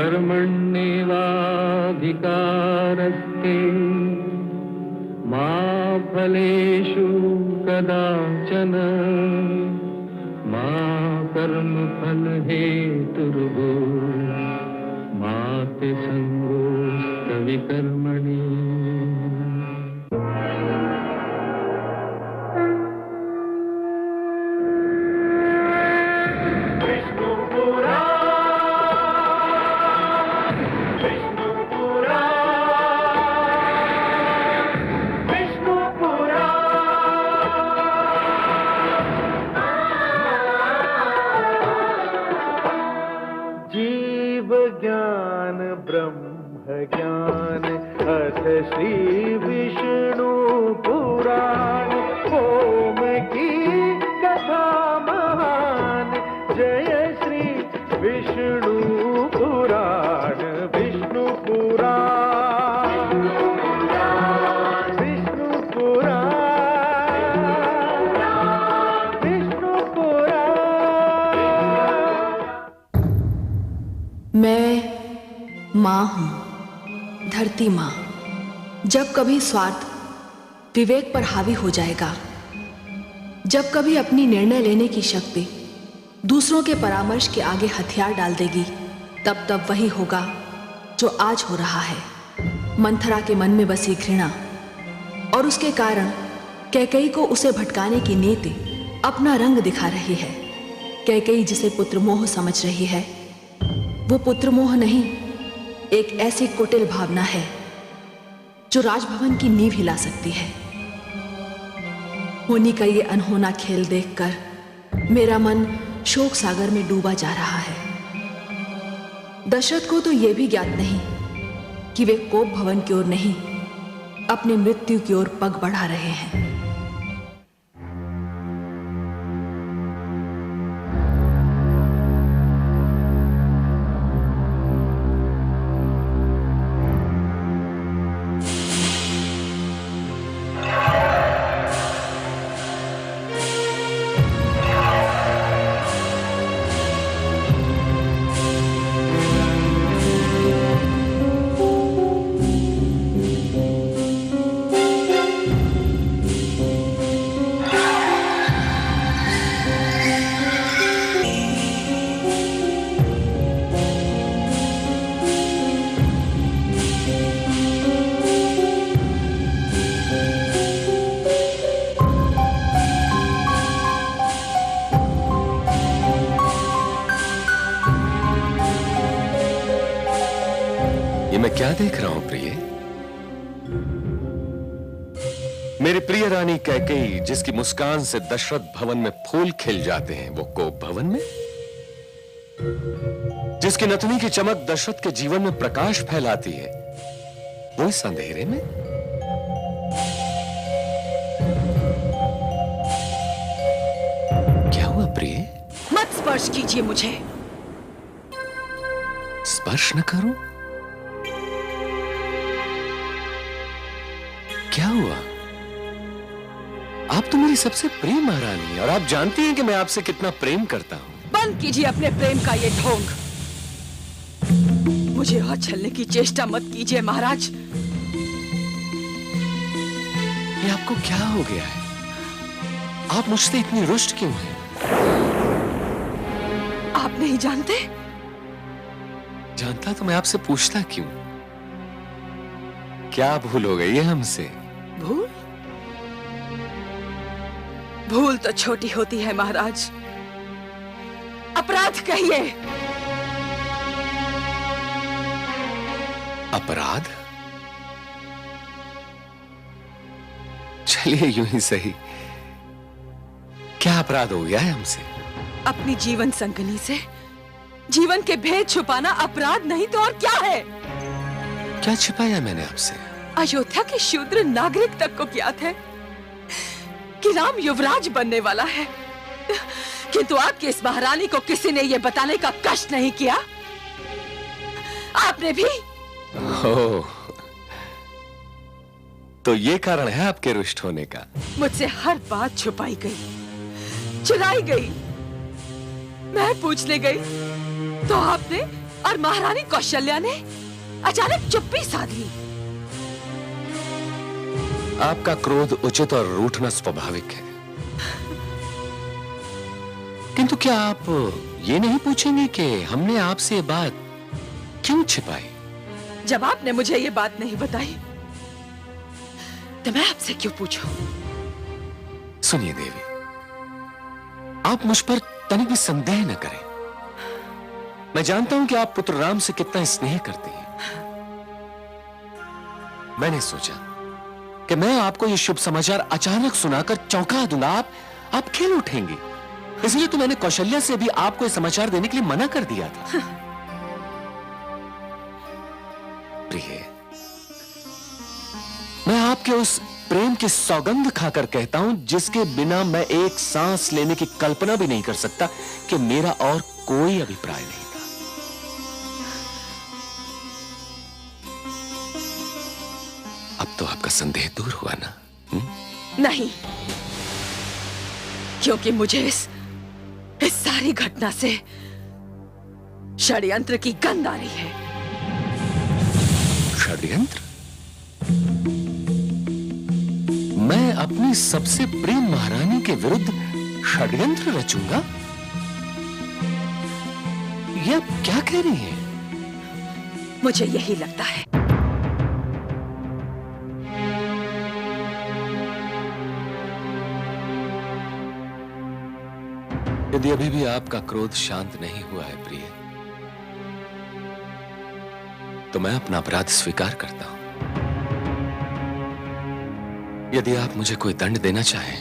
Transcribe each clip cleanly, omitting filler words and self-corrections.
कर्मण्येवाधिकारस्ते मा फलेषु कदाचन मा कर्मफलहेतुर्भूः मा ते संगोऽस्त्वविकर्मणि। ज्ञान ब्रह्म ज्ञान अथ श्री विष्णु पुराण ओम की कथा महान जय श्री विष्णु पुराण विष्णु पुराण विष्णु पुराण विष्णु पुराण। मैं माँ हूँ, धरती माँ। जब कभी स्वार्थ विवेक पर हावी हो जाएगा, जब कभी अपनी निर्णय लेने की शक्ति दूसरों के परामर्श के आगे हथियार डाल देगी, तब वही होगा जो आज हो रहा है। मंथरा के मन में बसी घृणा और उसके कारण कैकेयी को उसे भटकाने की नीति अपना रंग दिखा रही है। कैकेयी जिसे पुत्रमोह समझ रही है, वो पुत्रमोह नहीं, एक ऐसी कुटिल भावना है जो राजभवन की नींव हिला सकती है। होनी का ये अनहोना खेल देखकर मेरा मन शोक सागर में डूबा जा रहा है। दशरथ को तो यह भी ज्ञात नहीं कि वे कोप भवन की ओर नहीं, अपने मृत्यु की ओर पग बढ़ा रहे हैं। मैं क्या देख रहा हूं प्रिय? मेरी प्रिय रानी कैकेयी, जिसकी मुस्कान से दशरथ भवन में फूल खिल जाते हैं, वो कोप भवन में? जिसकी नथनी की चमक दशरथ के जीवन में प्रकाश फैलाती है, वो इस अंधेरे में? क्या हुआ प्रिय? मत स्पर्श कीजिए मुझे। स्पर्श न करूं? क्या हुआ? आप तो मेरी सबसे प्रिय महारानी हैं और आप जानती हैं कि मैं आपसे कितना प्रेम करता हूं। बंद कीजिए अपने प्रेम का ये ढोंग। मुझे और छलने की चेष्टा मत कीजिए महाराज। ये आपको क्या हो गया है? आप मुझसे इतनी रुष्ट क्यों हैं? आप नहीं जानते? जानता तो मैं आपसे पूछता क्यों? क्या भूल हो गई है हमसे? भूल? भूल तो छोटी होती है महाराज। अपराध कहिए। अपराध? चलिए यूं ही सही। क्या अपराध हो गया है हमसे? अपनी जीवन संगनी से जीवन के भेद छुपाना अपराध नहीं तो और क्या है? क्या छिपाया मैंने आपसे? अयोध्या के शूद्र नागरिक तक को ज्ञात है कि राम युवराज बनने वाला है, किंतु आपकी इस महारानी को किसी ने यह बताने का कष्ट नहीं किया। आपने भी? ओह, तो ये कारण है आपके रुष्ट होने का? मुझसे हर बात छुपाई गई, चुराई गई। मैं पूछने गई तो आपने और महारानी कौशल्या ने अचानक चुप्पी साध ली। आपका क्रोध उचित और रूठना स्वाभाविक है, किंतु क्या आप ये नहीं पूछेंगे कि हमने आपसे ये बात क्यों छिपाई? जब आपने मुझे ये बात नहीं बताई तो मैं आपसे क्यों पूछूं? सुनिए देवी, आप मुझ पर तनिक भी संदेह न करें। मैं जानता हूं कि आप पुत्र राम से कितना स्नेह करती हैं। मैंने सोचा कि मैं आपको ये शुभ समाचार अचानक सुनाकर चौंका दूंगा, आप खेल उठेंगी। इसलिए तो मैंने कौशल्या से भी आपको ये समाचार देने के लिए मना कर दिया था। प्रिय, मैं आपके उस प्रेम की सौगंध खाकर कहता हूं जिसके बिना मैं एक सांस लेने की कल्पना भी नहीं कर सकता कि मेरा और कोई अभिप्राय नहीं था। अब तो आपका संदेह दूर हुआ ना? नहीं, क्योंकि मुझे इस सारी घटना से षड्यंत्र की गंध आ रही है। षड्यंत्र? मैं अपनी सबसे प्रिय महारानी के विरुद्ध षड्यंत्र रचूंगा? ये आप क्या कह रही हैं? मुझे यही लगता है। यदि अभी भी आपका क्रोध शांत नहीं हुआ है प्रिय, तो मैं अपना अपराध स्वीकार करता हूं। यदि आप मुझे कोई दंड देना चाहें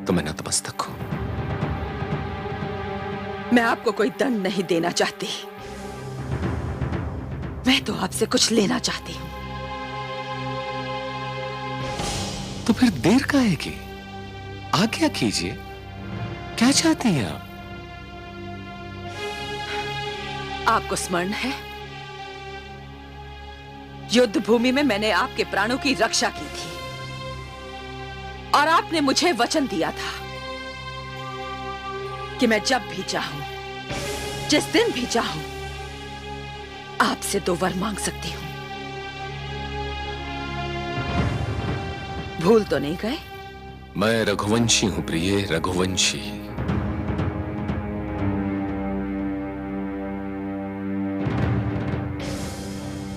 तो मैं नतमस्तक हूं। मैं आपको कोई दंड नहीं देना चाहती, मैं तो आपसे कुछ लेना चाहती हूं। तो फिर देर काहे की? आज्ञा कीजिए, क्या चाहती हैं आप? आपको स्मरण है, युद्ध भूमि में मैंने आपके प्राणों की रक्षा की थी और आपने मुझे वचन दिया था कि मैं जब भी चाहूं, जिस दिन भी चाहूं, आपसे 2 वर मांग सकती हूं। भूल तो नहीं गए? मैं रघुवंशी हूं प्रिय, रघुवंशी।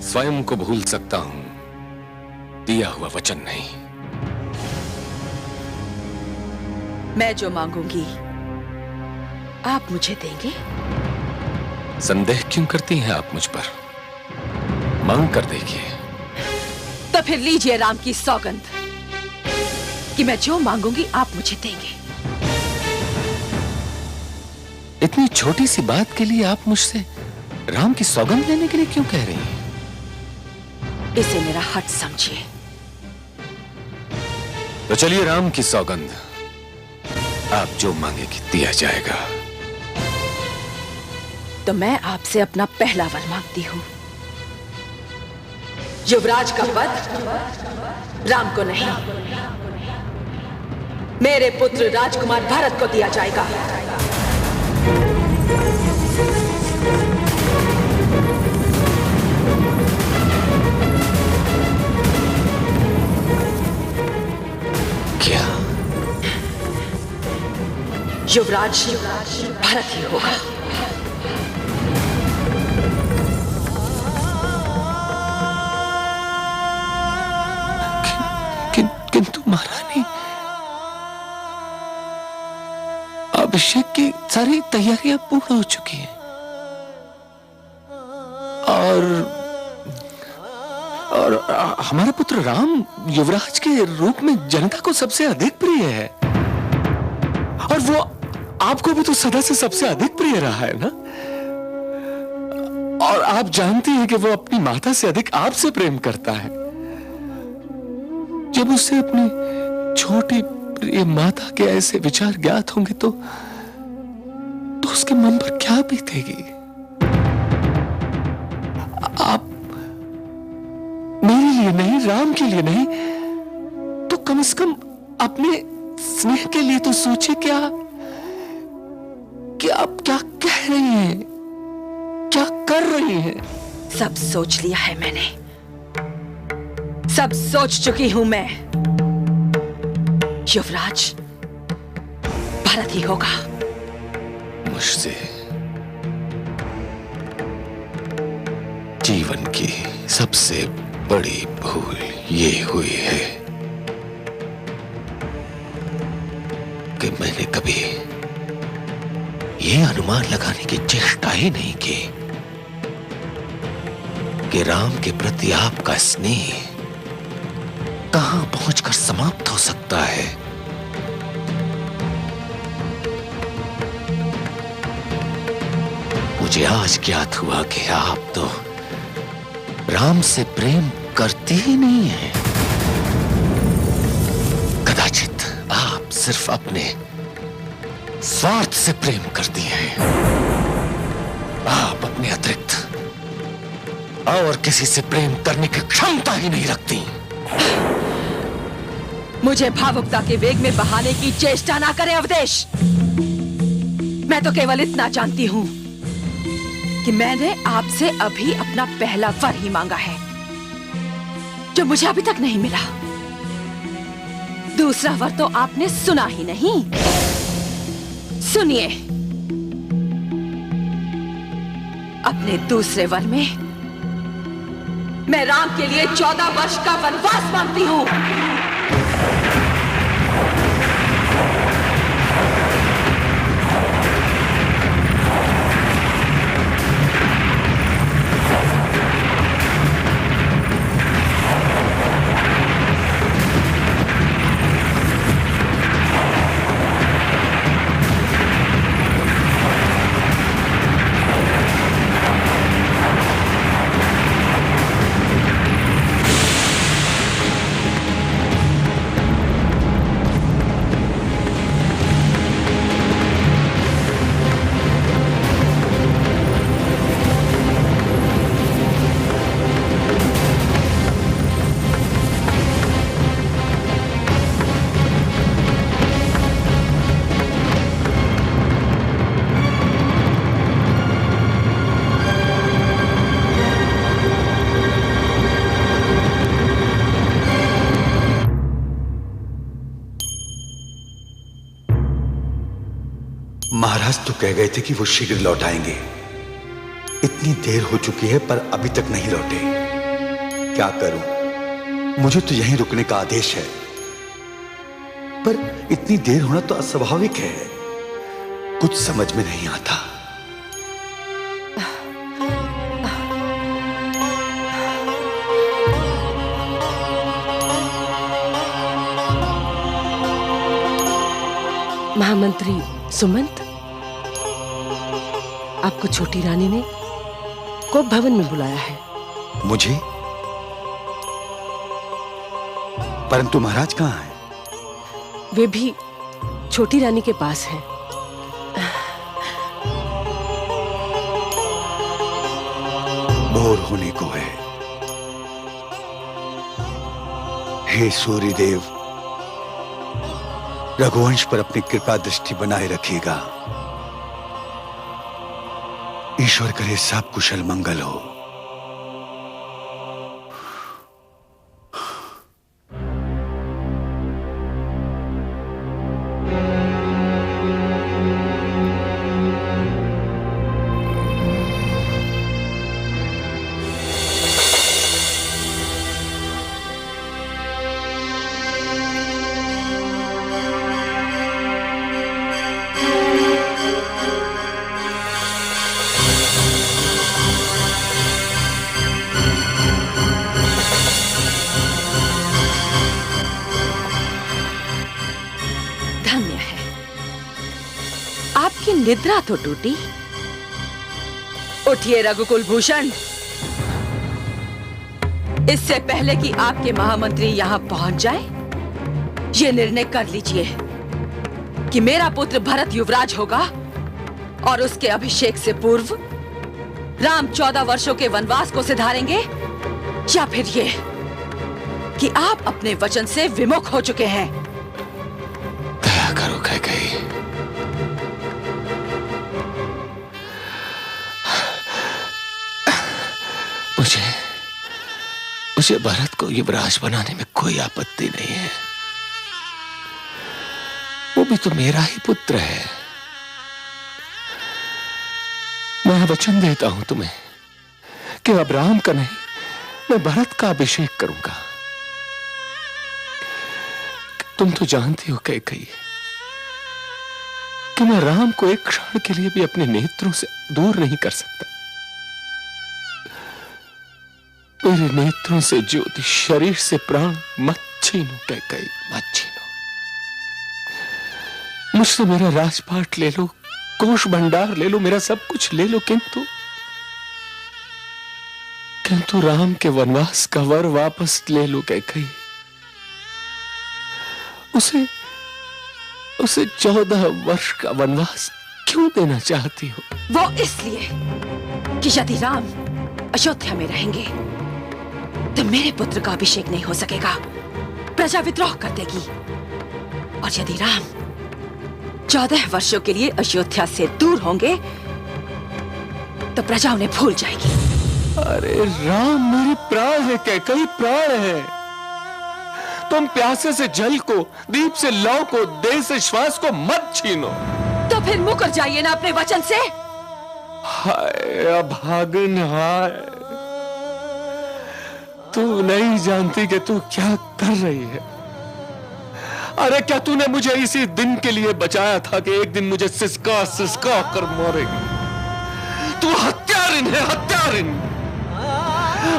स्वयं को भूल सकता हूं, दिया हुआ वचन नहीं। मैं जो मांगूंगी आप मुझे देंगे? संदेह क्यों करती हैं आप मुझ पर? मांग कर देखिए। तो फिर लीजिए राम की सौगंध कि मैं जो मांगूंगी आप मुझे देंगे। इतनी छोटी सी बात के लिए आप मुझसे राम की सौगंध लेने के लिए क्यों कह रही हैं? इसे मेरा हट समझिए। तो चलिए, राम की सौगंध, आप जो मांगेगी दिया जाएगा। तो मैं आपसे अपना पहला वर मांगती हूं। युवराज का पद राम को नहीं, मेरे पुत्र राजकुमार भरत को दिया जाएगा। क्या? युवराज भरत ही होगा। किंतु महारानी, अभिषेक की सारी तैयारियां पूर्ण हो चुकी हैं और हमारा पुत्र राम युवराज के रूप में जनता को सबसे अधिक प्रिय है, और वो आपको भी तो सदा से सबसे अधिक प्रिय रहा है ना? और आप जानती हैं कि वो अपनी माता से अधिक आपसे प्रेम करता है। जब उसे अपनी छोटी प्रिय माता के ऐसे विचार ज्ञात होंगे तो उसके मन पर क्या बीतेगी? आप मेरे लिए नहीं, राम के लिए नहीं, तो कम से कम अपने स्नेह के लिए तो सोचिए। क्या कि आप क्या कह रही हैं, क्या कर रही हैं? सब सोच लिया है मैंने, सब सोच चुकी हूं मैं। युवराज भरत ही होगा। मुझसे जीवन की सबसे बड़ी भूल ये हुई है कि मैंने कभी ये अनुमान लगाने की चेष्टा ही नहीं की कि राम के प्रति आपका स्नेह कहां पहुंचकर समाप्त हो सकता है। मुझे आज ज्ञात हुआ कि आप तो राम से प्रेम करते ही नहीं हैं। कदाचित आप सिर्फ अपने स्वार्थ से प्रेम करती हैं। आप अपने अतिरिक्त और किसी से प्रेम करने की क्षमता ही नहीं रखती। मुझे भावुकता के वेग में बहाने की चेष्टा ना करें अवधेश। मैं तो केवल इतना जानती हूं कि मैंने आपसे अभी अपना पहला वर ही मांगा है, जो मुझे अभी तक नहीं मिला। दूसरा वर तो आपने सुना ही नहीं। सुनिए, अपने दूसरे वर में मैं राम के लिए 14 वर्ष का वनवास मांगती हूं। महाराज तो कह गए थे कि वो शीघ्र लौट आएंगे। इतनी देर हो चुकी है पर अभी तक नहीं लौटे। क्या करूं? मुझे तो यहीं रुकने का आदेश है, पर इतनी देर होना तो अस्वाभाविक है। कुछ समझ में नहीं आता। महामंत्री सुमंत, आपको छोटी रानी ने कोप भवन में बुलाया है। मुझे? परंतु महाराज कहाँ हैं? वे भी छोटी रानी के पास हैं। भोर होने को है। हे सूर्यदेव, रघुवंश पर अपनी कृपा दृष्टि बनाए रखिएगा। ईश्वर करे सब कुशल मंगल हो। निद्रा तो टूटी। उठिए रघुकुल भूषण। इससे पहले कि आपके महामंत्री यहां पहुंच जाए, ये निर्णय कर लीजिए कि मेरा पुत्र भरत युवराज होगा और उसके अभिषेक से पूर्व राम 14 वर्षों के वनवास को सिधारेंगे, या फिर ये कि आप अपने वचन से विमुख हो चुके हैं। दया करो कैकेयी, मुझे भरत को युवराज बनाने में कोई आपत्ति नहीं है। वो भी तो मेरा ही पुत्र है। मैं वचन देता हूं तुम्हें कि अब राम का नहीं, मैं भरत का अभिषेक करूंगा। तुम तो जानती हो कैकेयी कि मैं राम को एक क्षण के लिए भी अपने नेत्रों से दूर नहीं कर सकता। मेरे नेत्रों से ज्योति, शरीर से प्राण मत छीनो कैकेयी, मत छीनो। मुझसे मेरा राजपाट ले लो, कोष भंडार ले लो, मेरा सब कुछ ले लो, किंतु राम के वनवास का वर वापस ले लो कैकेयी। उसे 14 वर्ष का वनवास क्यों देना चाहती हो? वो इसलिए कि यदि राम अयोध्या में रहेंगे तो मेरे पुत्र का अभिषेक नहीं हो सकेगा, प्रजा विद्रोह कर देगी। और यदि राम 14 वर्षों के लिए अयोध्या से दूर होंगे तो प्रजा उन्हें भूल जाएगी। अरे राम मेरे प्राण है कैकेयी, प्राण है। तुम प्यासे से जल को, दीप से लौ को, देह से श्वास को मत छीनो। तो फिर मुकर जाइए ना अपने वचन से। हाय अभागन, हाय। तू नहीं जानती कि तू क्या कर रही है। अरे क्या तूने मुझे इसी दिन के लिए बचाया था कि एक दिन मुझे सिसका सिसका कर मारेगी? तू हत्यारिन है, हत्यारिन।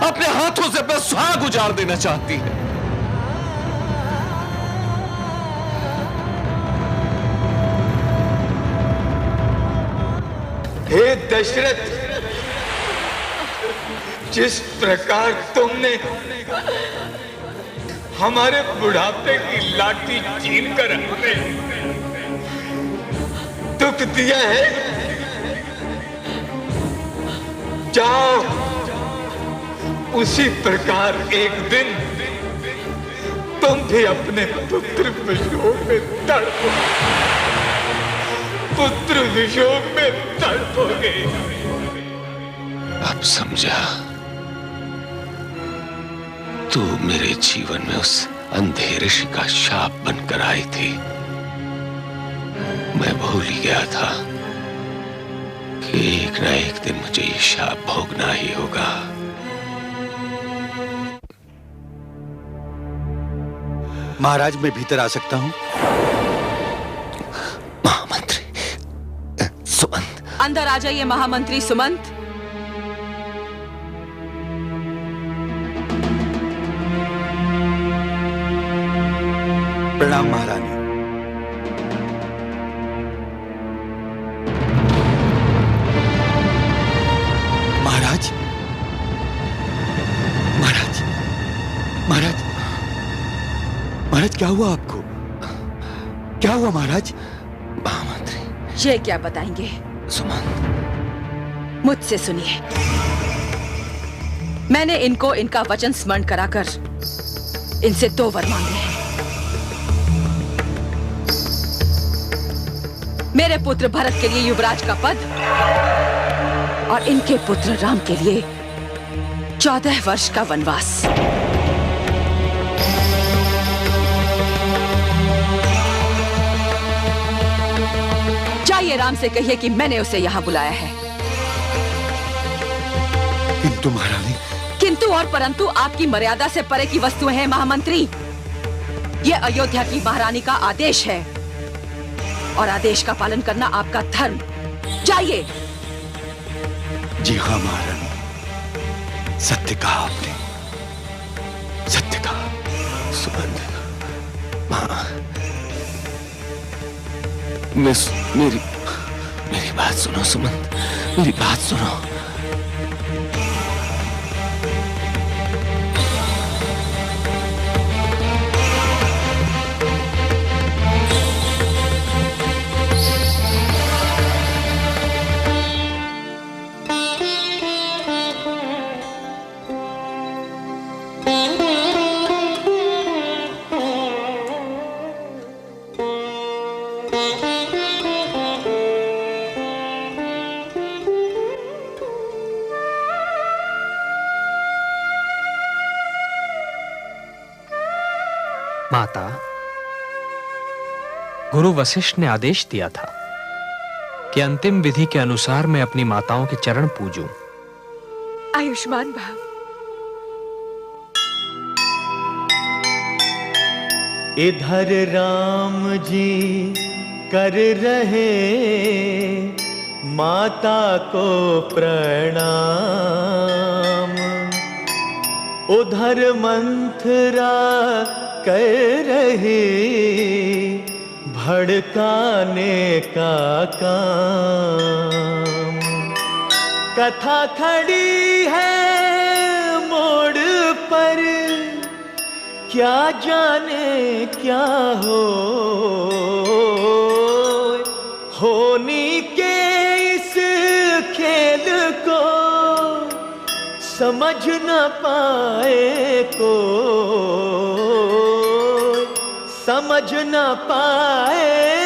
अपने हाथों से अपना सुहाग उजाड़ देना चाहती है। हे दशरथ, जिस प्रकार तुमने हमारे बुढ़ापे की लाठी छीन कर हमें दुख दिया है, जाओ उसी प्रकार एक दिन तुम भी अपने पुत्र वियोग में तड़पो, पुत्र वियोग में तड़पोगे। अब समझा, तू मेरे जीवन में उस अंधे ऋषि का शाप बनकर आई थी। मैं भूल ही गया था कि एक ना एक दिन मुझे ये शाप भोगना ही होगा। महाराज, मैं भीतर आ सकता हूं? महामंत्री सुमंत। अंदर आ जाइए महामंत्री सुमंत। प्रणाम महारानी। महाराज, महाराज, महाराज, महाराज, क्या हुआ आपको? क्या हुआ महाराज? महामंत्री। ये क्या बताएंगे? सुमंत, मुझसे सुनिए। मैंने इनको इनका वचन स्मरण कराकर इनसे 2 वर मांगे हैं। मेरे पुत्र भरत के लिए युवराज का पद और इनके पुत्र राम के लिए 14 वर्ष का वनवास। जाइए राम से कहिए कि मैंने उसे यहां बुलाया है। किंतु महारानी। किंतु और परंतु आपकी मर्यादा से परे की वस्तुएं हैं महामंत्री। यह अयोध्या की महारानी का आदेश है और आदेश का पालन करना आपका धर्म। जाइए। जी हाँ महारानी, सत्य कहा आपने, सत्य कहा। सुमंत, मेरी बात सुनो सुमंत, मेरी बात सुनो। माता, गुरु वशिष्ठ ने आदेश दिया था कि अंतिम विधि के अनुसार मैं अपनी माताओं के चरण पूजूं। आयुष्मान भव। इधर राम जी कर रहे माता को प्रणाम, उधर मंथरा कर रही भड़काने का काम। कथा खड़ी है मोड़ पर, क्या जाने क्या हो, होनी के इस खेल को समझ न पाए को, समझ न पाए